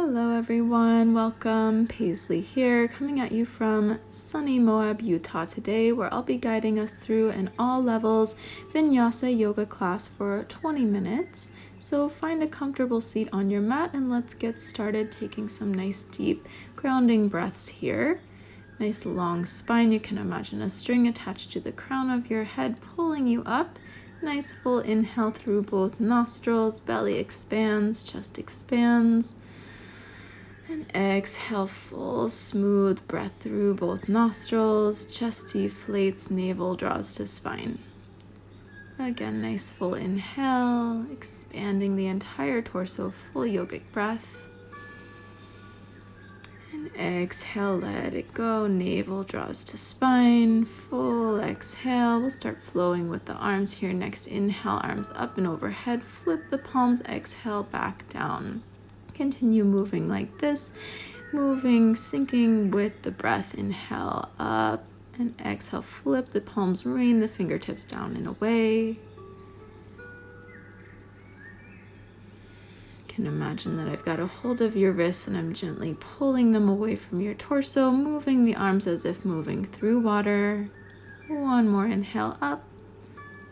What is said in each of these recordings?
Hello everyone, welcome. Paisley here, coming at you from sunny Moab, Utah today, where I'll be guiding us through an all levels Vinyasa yoga class for 20 minutes. So find a comfortable seat on your mat and let's get started taking some nice deep grounding breaths here. Nice long spine. You can imagine a string attached to the crown of your head pulling you up. Nice full inhale through both nostrils, belly expands, chest expands. And exhale, full smooth breath through both nostrils, chest deflates, navel draws to spine. Again, nice full inhale, expanding the entire torso, full yogic breath. And exhale, let it go, navel draws to spine, full exhale. We'll start flowing with the arms here. Next inhale, arms up and overhead, flip the palms, exhale, back down. Continue moving like this, moving, syncing with the breath. Inhale up and exhale, flip the palms, rain the fingertips down and away. You can imagine that I've got a hold of your wrists and I'm gently pulling them away from your torso, moving the arms as if moving through water. One more inhale up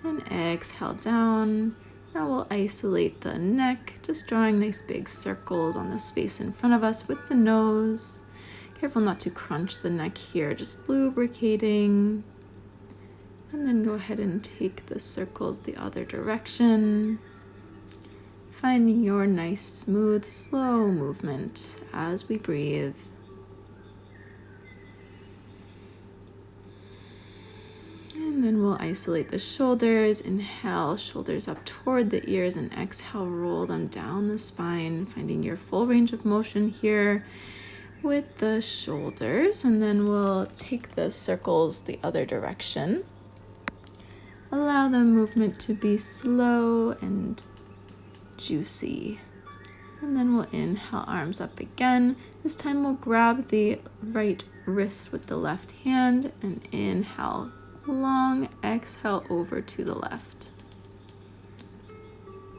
and exhale down. Now we'll isolate the neck, just drawing nice big circles on the space in front of us with the nose. Careful not to crunch the neck here, just lubricating. And then go ahead and take the circles the other direction. Finding your nice, smooth, slow movement as we breathe. And then we'll isolate the shoulders. Inhale, shoulders up toward the ears, and exhale, roll them down the spine, finding your full range of motion here with the shoulders. And then we'll take the circles the other direction. Allow the movement to be slow and juicy. And then we'll inhale, arms up again. This time we'll grab the right wrist with the left hand and inhale. Long exhale over to the left.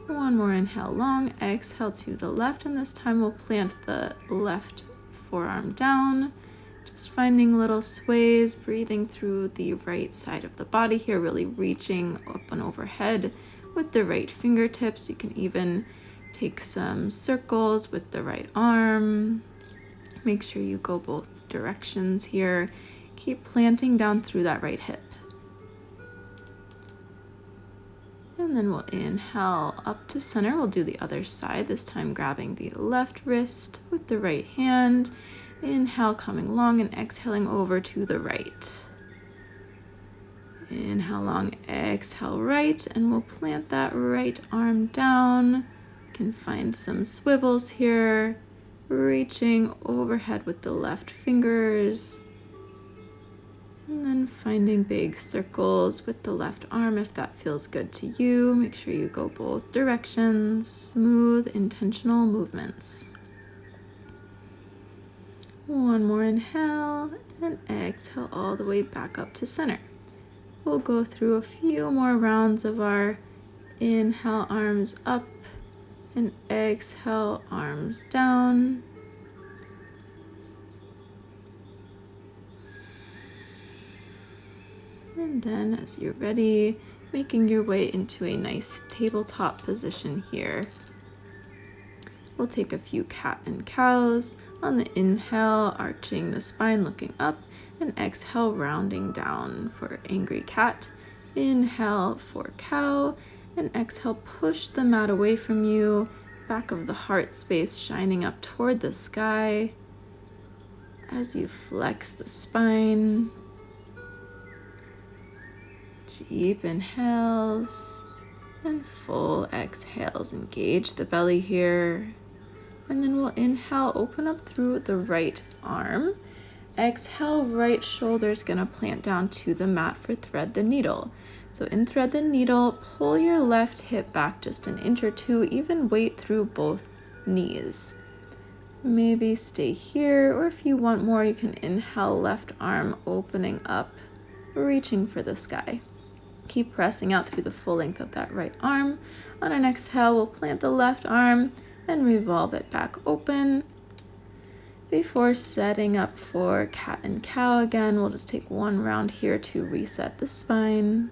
One more inhale, long exhale to the left, and this time we'll plant the left forearm down, just finding little sways, breathing through the right side of the body here, really reaching up and overhead with the right fingertips. You can even take some circles with the right arm. Make sure you go both directions here. Keep planting down through that right hip. And then we'll inhale up to center. We'll do the other side, this time grabbing the left wrist with the right hand. Inhale, coming long and exhaling over to the right. Inhale long, exhale right, and we'll plant that right arm down. You can find some swivels here, reaching overhead with the left fingers. And then finding big circles with the left arm if that feels good to you. Make sure you go both directions. Smooth, intentional movements. One more inhale and exhale all the way back up to center. We'll go through a few more rounds of our inhale, arms up, and exhale, arms down. And then as you're ready, making your way into a nice tabletop position here. We'll take a few cat and cows. On the inhale, arching the spine, looking up, and exhale, rounding down for angry cat. Inhale for cow, and exhale, push the mat away from you, back of the heart space shining up toward the sky as you flex the spine. Deep inhales and full exhales. Engage the belly here. And then we'll inhale, open up through the right arm. Exhale, right shoulder is going to plant down to the mat for thread the needle. So in thread the needle, pull your left hip back just an inch or two, even weight through both knees. Maybe stay here, or if you want more, you can inhale, left arm opening up, reaching for the sky. Keep pressing out through the full length of that right arm. On an exhale, we'll plant the left arm and revolve it back open. Before setting up for cat and cow again, we'll just take one round here to reset the spine.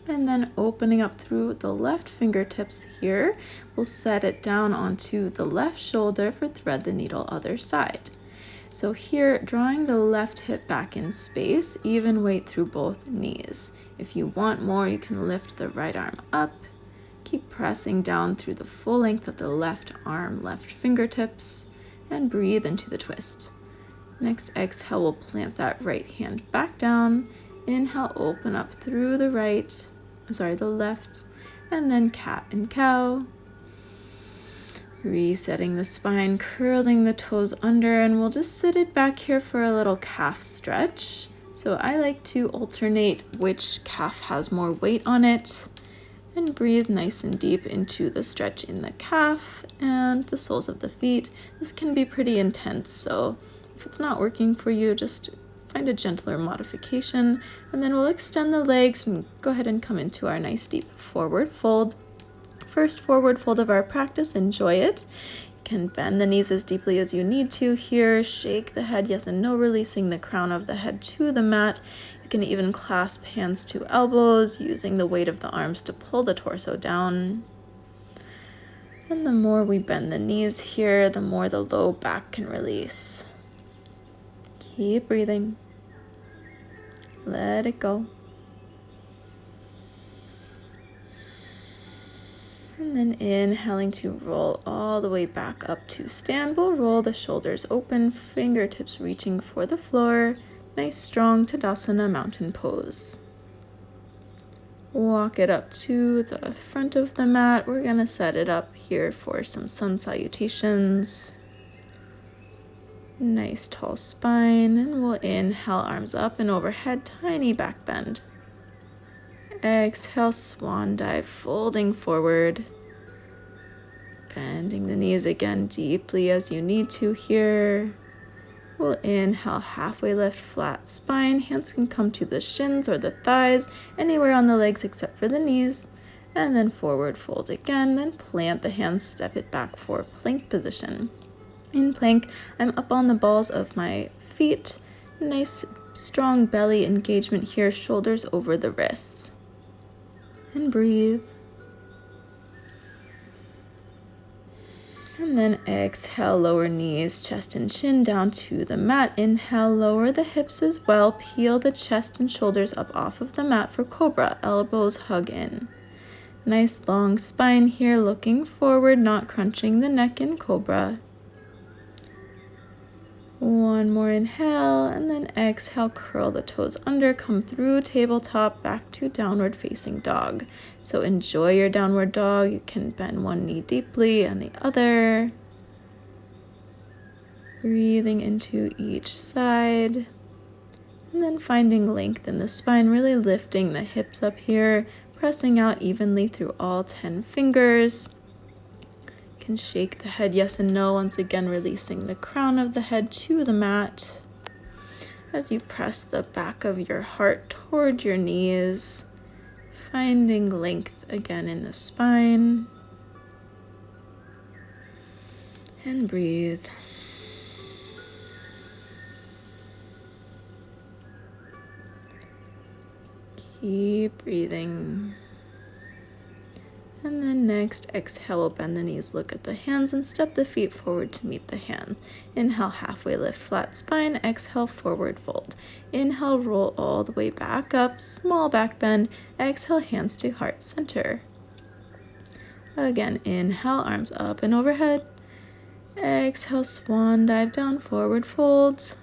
And then opening up through the left fingertips here, we'll set it down onto the left shoulder for thread the needle other side. So here, drawing the left hip back in space, even weight through both knees. If you want more, you can lift the right arm up. Keep pressing down through the full length of the left arm, left fingertips, and breathe into the twist. Next exhale, we'll plant that right hand back down. Inhale, open up through the left, and then cat and cow. Resetting the spine, curling the toes under, and we'll just sit it back here for a little calf stretch. So I like to alternate which calf has more weight on it, and breathe nice and deep into the stretch in the calf and the soles of the feet. This can be pretty intense, so if it's not working for you, just find a gentler modification, and then we'll extend the legs and go ahead and come into our nice deep forward fold. First forward fold of our practice, enjoy it. You can bend the knees as deeply as you need to here, shake the head, yes and no, releasing the crown of the head to the mat. You can even clasp hands to elbows, using the weight of the arms to pull the torso down. And the more we bend the knees here, the more the low back can release. Keep breathing. Let it go. And then inhaling to roll all the way back up to stand. We'll roll the shoulders open, fingertips reaching for the floor. Nice strong Tadasana mountain pose. Walk it up to the front of the mat. We're gonna set it up here for some sun salutations. Nice tall spine, and we'll inhale, arms up and overhead, tiny back bend. Exhale, swan dive, folding forward. Bending the knees again deeply as you need to here. We'll inhale, halfway lift, flat spine. Hands can come to the shins or the thighs, anywhere on the legs except for the knees. And then forward fold again, then plant the hands, step it back for plank position. In plank, I'm up on the balls of my feet. Nice strong belly engagement here, shoulders over the wrists. And breathe. And then exhale, lower knees, chest and chin down to the mat. Inhale, lower the hips as well. Peel the chest and shoulders up off of the mat for cobra. Elbows hug in. Nice long spine here, looking forward, not crunching the neck in cobra. One more inhale, and then exhale, curl the toes under, come through tabletop, back to downward facing dog. So enjoy your downward dog. You can bend one knee deeply and the other. Breathing into each side. And then finding length in the spine, really lifting the hips up here, pressing out evenly through all 10 fingers. Can shake the head yes and no, once again releasing the crown of the head to the mat as you press the back of your heart toward your knees, finding length again in the spine, and breathe. Keep breathing. And then next, exhale, we'll bend the knees, look at the hands, and step the feet forward to meet the hands. Inhale, halfway lift, flat spine. Exhale, forward fold. Inhale, roll all the way back up, small back bend. Exhale, hands to heart center. Again, inhale, arms up and overhead. Exhale, swan dive down, forward fold.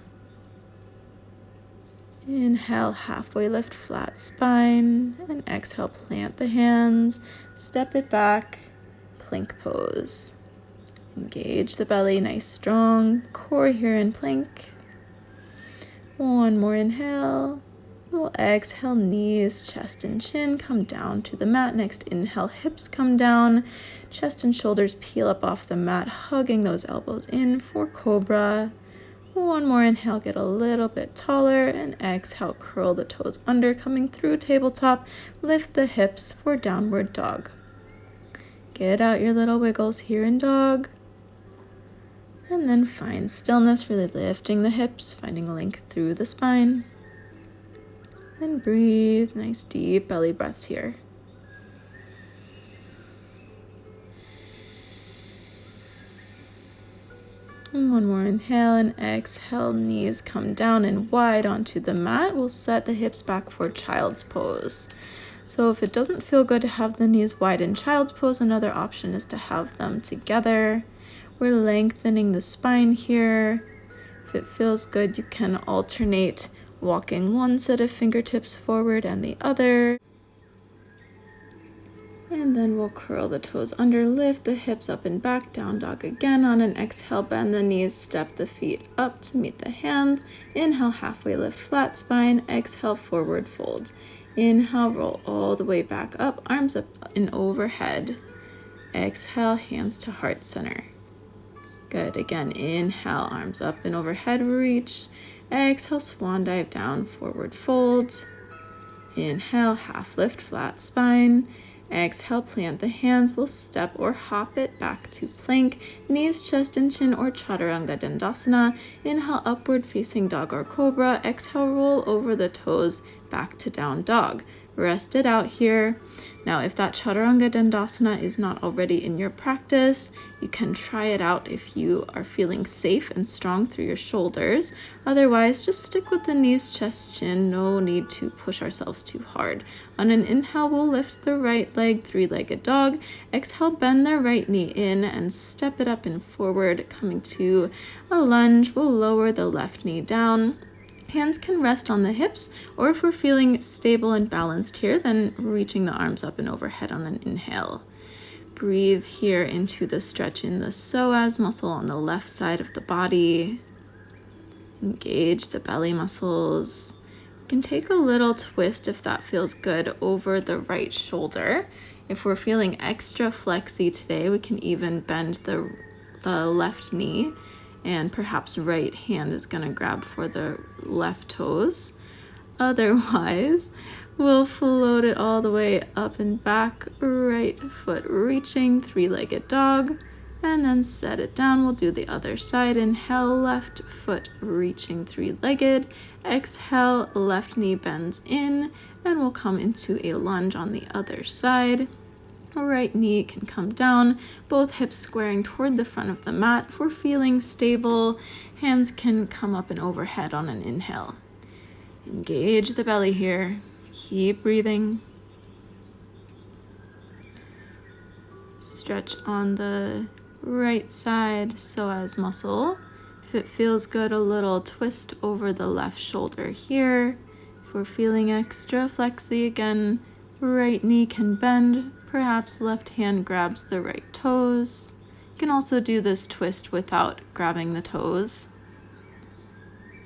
Inhale, halfway lift, flat spine, and exhale, plant the hands, step it back, plank pose. Engage the belly, nice strong core here in plank. One more inhale. We'll exhale, knees, chest and chin come down to the mat. Next inhale, hips come down, chest and shoulders peel up off the mat, hugging those elbows in for cobra. One more inhale, get a little bit taller, and exhale, curl the toes under, coming through tabletop, lift the hips for downward dog. Get out your little wiggles here in dog. And then find stillness, really lifting the hips, finding a length through the spine. And breathe, nice deep belly breaths here. And one more inhale and exhale, knees come down and wide onto the mat. We'll set the hips back for child's pose. So if it doesn't feel good to have the knees wide in child's pose, another option is to have them together. We're lengthening the spine here. If it feels good, you can alternate walking one set of fingertips forward and the other. And then we'll curl the toes under, lift the hips up and back, down dog again. On an exhale, bend the knees, step the feet up to meet the hands. Inhale, halfway lift, flat spine. Exhale, forward fold. Inhale, roll all the way back up, arms up and overhead. Exhale, hands to heart center. Good. Again, inhale, arms up and overhead, reach. Exhale, swan dive down, forward fold. Inhale, half lift, flat spine. Exhale, plant the hands. We'll step or hop it back to plank, knees, chest, and chin, or chaturanga dandasana. Inhale, upward facing dog or cobra. Exhale, roll over the toes back to down dog. Rest it out here. Now, if that chaturanga dandasana is not already in your practice, you can try it out if you are feeling safe and strong through your shoulders. Otherwise, just stick with the knees, chest, chin. No need to push ourselves too hard. On an inhale, we'll lift the right leg, three-legged dog. Exhale, bend the right knee in and step it up and forward, coming to a lunge. We'll lower the left knee down. Hands can rest on the hips, or if we're feeling stable and balanced here, then reaching the arms up and overhead on an inhale. Breathe here into the stretch in the psoas muscle on the left side of the body. Engage the belly muscles. You can take a little twist if that feels good over the right shoulder. If we're feeling extra flexy today, we can even bend the left knee, and perhaps right hand is going to grab for the left toes. Otherwise, we'll float it all the way up and back, right foot reaching, three-legged dog, and then set it down. We'll do the other side. Inhale, left foot reaching, three-legged. Exhale, left knee bends in, and we'll come into a lunge on the other side. Right knee can come down, both hips squaring toward the front of the mat. If we're feeling stable, hands can come up and overhead on an inhale. Engage the belly here. Keep breathing. Stretch on the right side psoas muscle. If it feels good, a little twist over the left shoulder here. If we're feeling extra flexy, again, right knee can bend. Perhaps left hand grabs the right toes. You can also do this twist without grabbing the toes.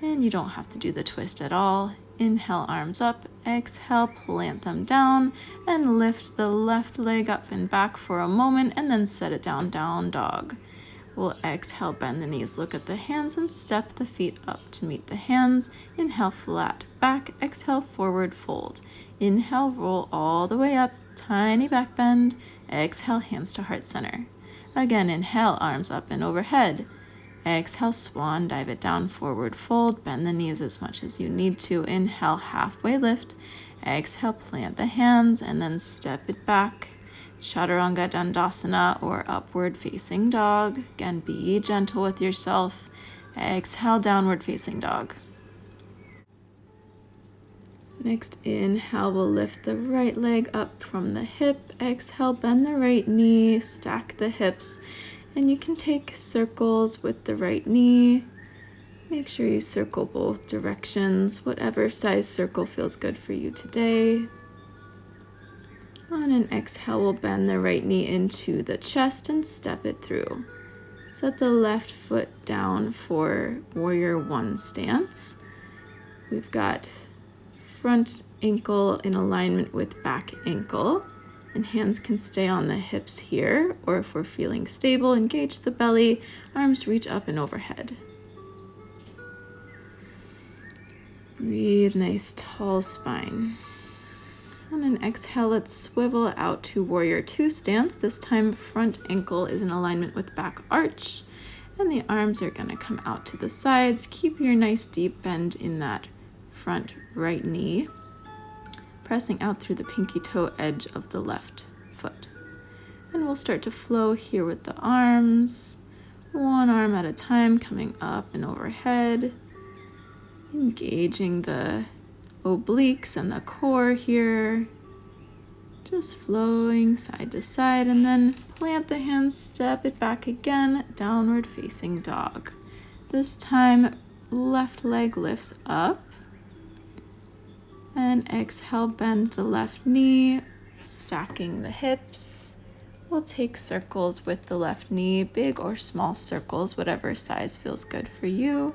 And you don't have to do the twist at all. Inhale, arms up. Exhale, plant them down and lift the left leg up and back for a moment and then set it down, down dog. We'll exhale, bend the knees, look at the hands, and step the feet up to meet the hands. Inhale, flat back. Exhale, forward fold. Inhale, roll all the way up. Tiny back bend. Exhale, hands to heart center. Again, inhale, arms up and overhead. Exhale, swan, dive it down, forward fold. Bend the knees as much as you need to. Inhale, halfway lift. Exhale, plant the hands and then step it back. Chaturanga dandasana or upward facing dog. Again, be gentle with yourself. Exhale, downward facing dog. Next inhale, we'll lift the right leg up from the hip. Exhale, bend the right knee, stack the hips, and you can take circles with the right knee. Make sure you circle both directions, whatever size circle feels good for you today. On an exhale, we'll bend the right knee into the chest and step it through. Set the left foot down for warrior one stance. We've got front ankle in alignment with back ankle, and hands can stay on the hips here, or if we're feeling stable, engage the belly, arms reach up and overhead. Breathe, nice tall spine. On an exhale, let's swivel out to warrior two stance. This time front ankle is in alignment with back arch. And the arms are going to come out to the sides. Keep your nice deep bend in that front right knee, pressing out through the pinky toe edge of the left foot. And we'll start to flow here with the arms, one arm at a time, coming up and overhead, engaging the obliques and the core here, just flowing side to side, and then plant the hands, step it back again, downward facing dog. This time, left leg lifts up, and exhale, bend the left knee, stacking the hips. We'll take circles with the left knee, big or small circles, whatever size feels good for you.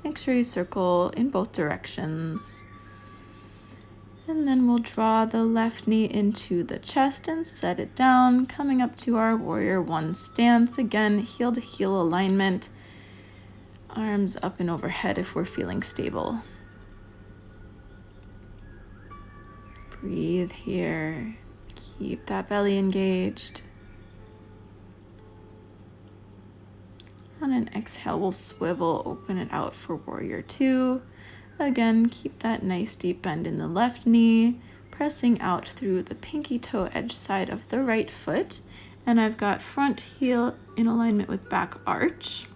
Make sure you circle in both directions. And then we'll draw the left knee into the chest and set it down, coming up to our warrior one stance. Again, heel to heel alignment, arms up and overhead if we're feeling stable. Breathe here. Keep that belly engaged. On an exhale, we'll swivel, open it out for warrior two. Again, keep that nice deep bend in the left knee, pressing out through the pinky toe edge side of the right foot. And I've got front heel in alignment with back arch.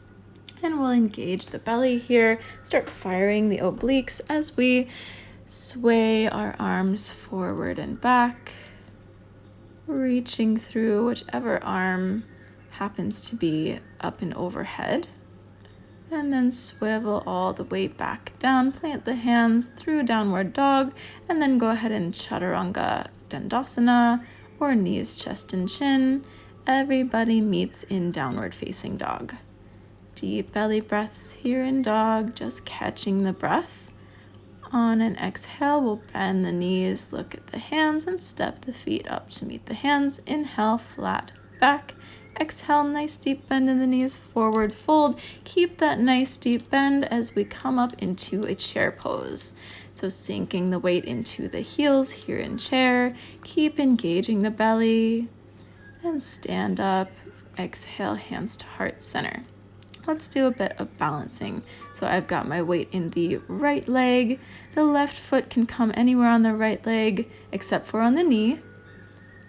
And we'll engage the belly here, start firing the obliques as we sway our arms forward and back, reaching through whichever arm happens to be up and overhead. And then swivel all the way back down, plant the hands through downward dog, and then go ahead and chaturanga dandasana, or knees, chest, and chin. Everybody meets in downward facing dog. Deep belly breaths here in dog, just catching the breath. On an exhale, we'll bend the knees, look at the hands, and step the feet up to meet the hands. Inhale, flat back. Exhale, nice deep bend in the knees, forward fold. Keep that nice deep bend as we come up into a chair pose. So sinking the weight into the heels here in chair. Keep engaging the belly and stand up. Exhale, hands to heart center. Let's do a bit of balancing. So I've got my weight in the right leg. The left foot can come anywhere on the right leg except for on the knee.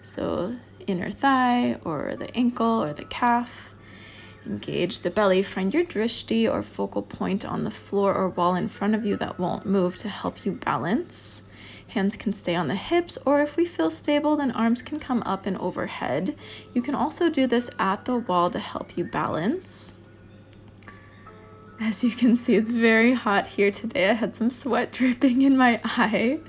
So inner thigh or the ankle or the calf. Engage the belly. Find your drishti or focal point on the floor or wall in front of you that won't move to help you balance. Hands can stay on the hips, or if we feel stable, then arms can come up and overhead. You can also do this at the wall to help you balance. As you can see, it's very hot here today. I had some sweat dripping in my eye.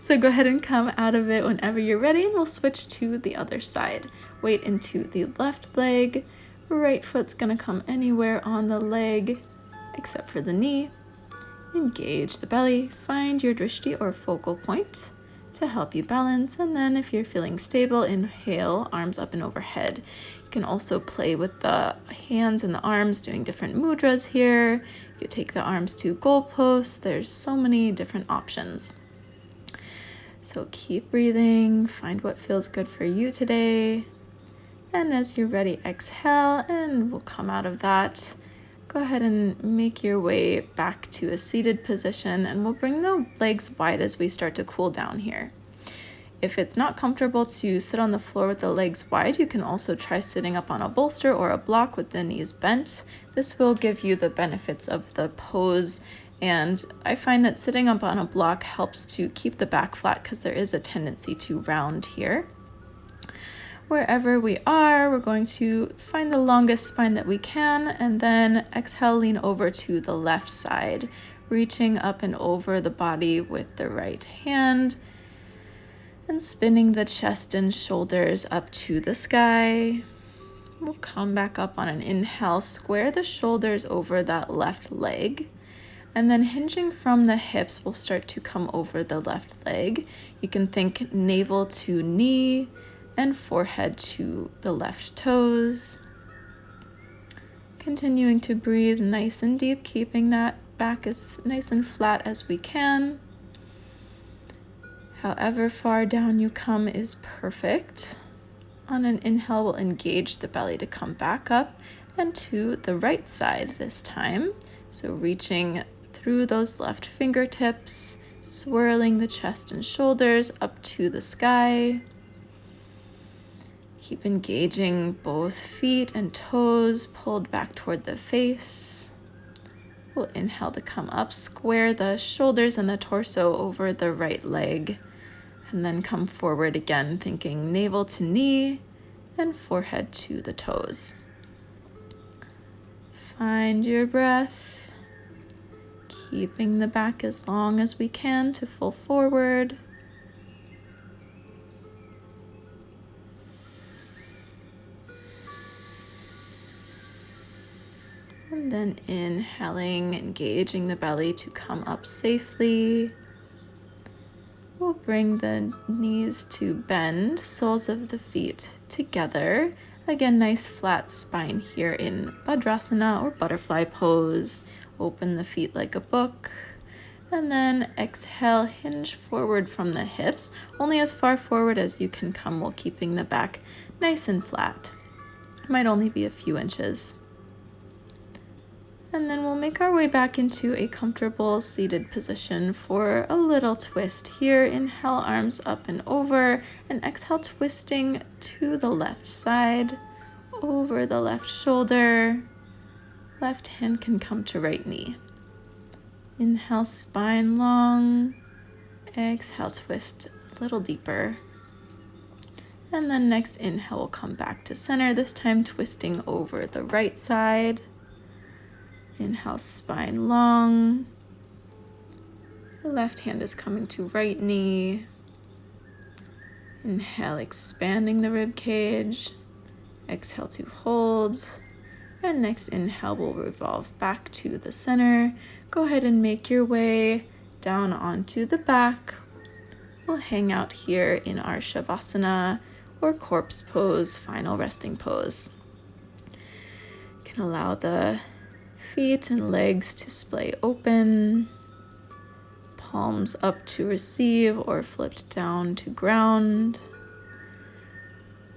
So go ahead and come out of it whenever you're ready, and we'll switch to the other side. Weight into the left leg. Right foot's gonna come anywhere on the leg except for the knee. Engage the belly. Find your drishti or focal point to help you balance. And then if you're feeling stable, inhale, arms up and overhead. You can also play with the hands and the arms, doing different mudras here. You could take the arms to goalposts. There's so many different options. So keep breathing, find what feels good for you today. And as you're ready, exhale, and we'll come out of that. Go ahead and make your way back to a seated position, and we'll bring the legs wide as we start to cool down here. If it's not comfortable to sit on the floor with the legs wide, you can also try sitting up on a bolster or a block with the knees bent. This will give you the benefits of the pose, and I find that sitting up on a block helps to keep the back flat because there is a tendency to round here. Wherever we are, we're going to find the longest spine that we can, and then exhale, lean over to the left side, reaching up and over the body with the right hand, and spinning the chest and shoulders up to the sky. We'll come back up on an inhale, square the shoulders over that left leg, and then hinging from the hips, we'll start to come over the left leg. You can think navel to knee, and forehead to the left toes. Continuing to breathe nice and deep, keeping that back as nice and flat as we can. However far down you come is perfect. On an inhale, we'll engage the belly to come back up. and to the right side this time. So reaching through those left fingertips, swirling the chest and shoulders up to the sky. Keep engaging both feet and toes pulled back toward the face. We'll inhale to come up, square the shoulders and the torso over the right leg, and then come forward again, thinking navel to knee and forehead to the toes. Find your breath, keeping the back as long as we can to full forward. And then inhaling, engaging the belly to come up safely. We'll bring the knees to bend, soles of the feet together. Again, nice flat spine here in Bhadrasana or butterfly pose. Open the feet like a book. And then exhale, hinge forward from the hips, only as far forward as you can come while keeping the back nice and flat. It might only be a few inches. And then we'll make our way back into a comfortable seated position for a little twist here. Inhale, arms up and over, and exhale, twisting to the left side, over the left shoulder. Left hand can come to right knee. Inhale, spine long. Exhale, twist a little deeper. And then next inhale, we'll come back to center, this time twisting over the right side. Inhale, spine long. The left hand is coming to right knee. Inhale, expanding the rib cage. Exhale to hold. And next inhale, we'll revolve back to the center. Go ahead and make your way down onto the back. We'll hang out here in our Shavasana or corpse pose, final resting pose. You can allow the feet and legs to splay open, palms up to receive or flipped down to ground.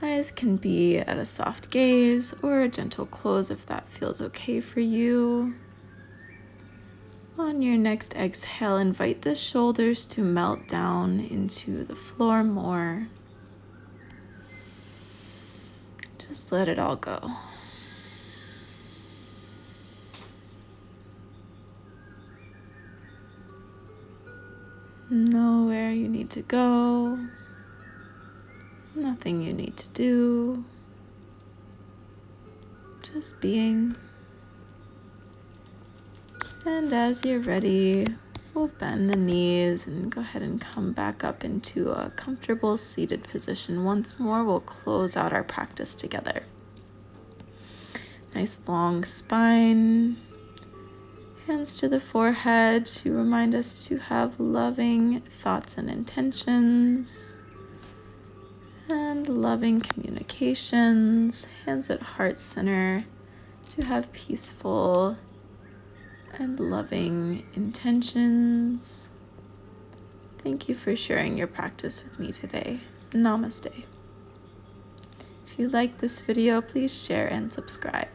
Eyes can be at a soft gaze or a gentle close if that feels okay for you. On your next exhale, invite the shoulders to melt down into the floor more. Just let it all go. Nowhere you need to go, nothing you need to do, just being. And as you're ready, we'll bend the knees and go ahead and come back up into a comfortable seated position. Once more, we'll close out our practice together. Nice long spine. Hands to the forehead to remind us to have loving thoughts and intentions and loving communications. Hands at heart center to have peaceful and loving intentions. Thank you for sharing your practice with me today. Namaste. If you like this video, please share and subscribe.